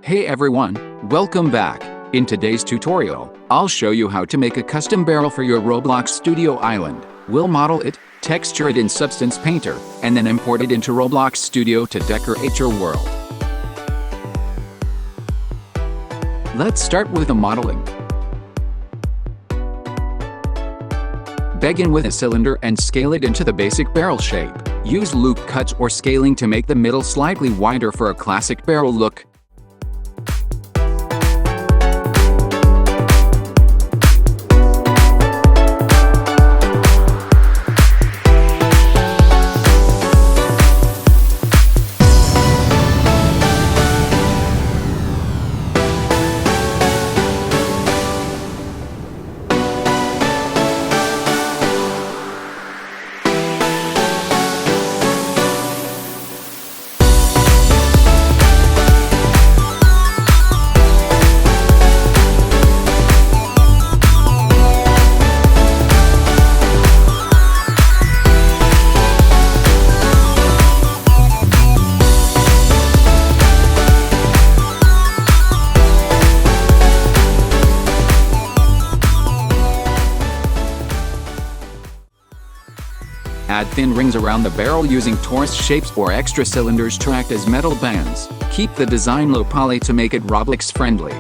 Hey everyone, welcome back. In today's tutorial, I'll show you how to make a custom barrel for your Roblox Studio island. We'll model it, texture it in Substance Painter, and then import it into Roblox Studio to decorate your world. Let's start with the modeling. Begin with a cylinder and scale it into the basic barrel shape. Use loop cuts or scaling to make the middle slightly wider for a classic barrel look. Add thin rings around the barrel using torus shapes or extra cylinders to act as metal bands. Keep the design low poly to make it Roblox friendly.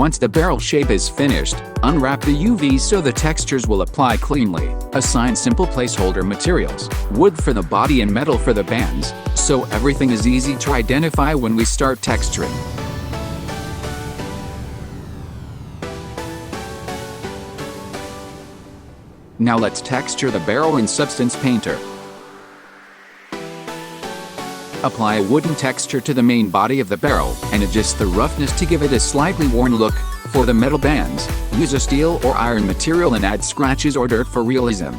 Once the barrel shape is finished, unwrap the UV so the textures will apply cleanly. Assign simple placeholder materials, wood for the body and metal for the bands, so everything is easy to identify when we start texturing. Now let's texture the barrel in Substance Painter. Apply a wooden texture to the main body of the barrel and adjust the roughness to give it a slightly worn look. For the metal bands, use a steel or iron material and add scratches or dirt for realism.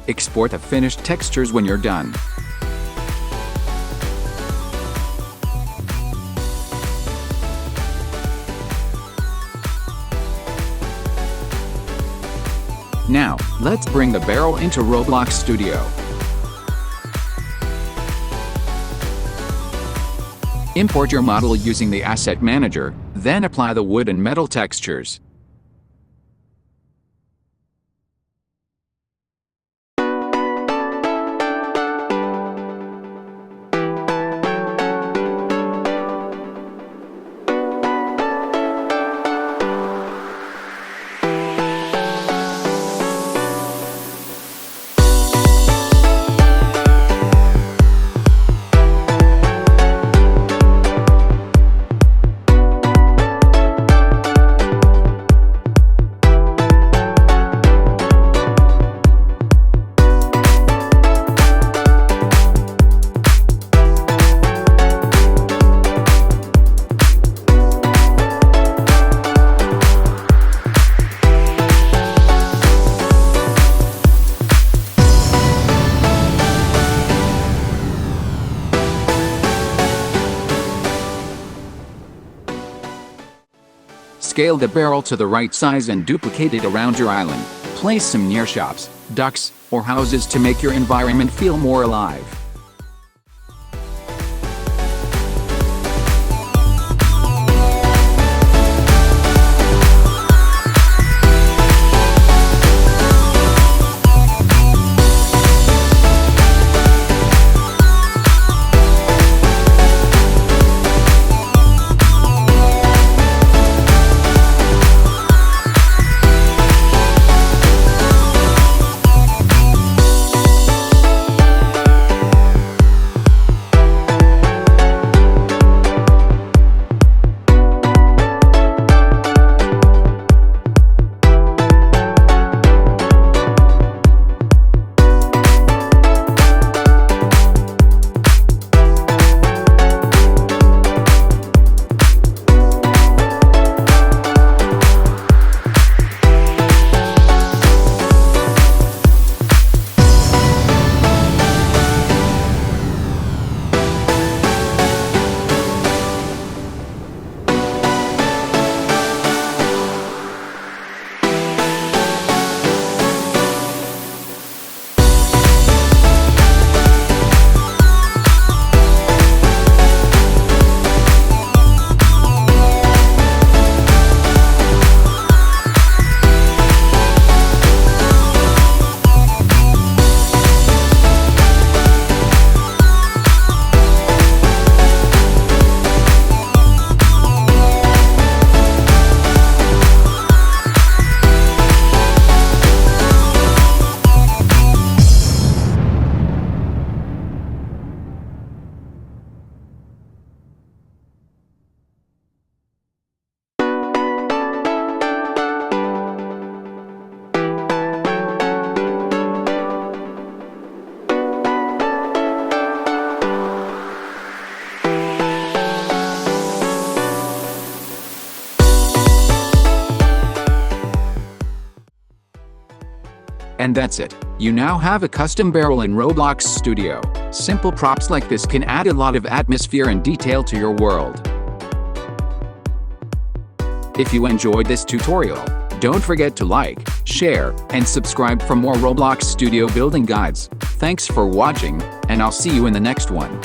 Export the finished textures when you're done. Now, let's bring the barrel into Roblox Studio. Import your model using the Asset Manager, then apply the wood and metal textures. Scale the barrel to the right size and duplicate it around your island. Place some near shops, ducks, or houses to make your environment feel more alive. And that's it. You now have a custom barrel in Roblox Studio. Simple props like this can add a lot of atmosphere and detail to your world. If you enjoyed this tutorial, don't forget to like, share, and subscribe for more Roblox Studio building guides. Thanks for watching, and I'll see you in the next one.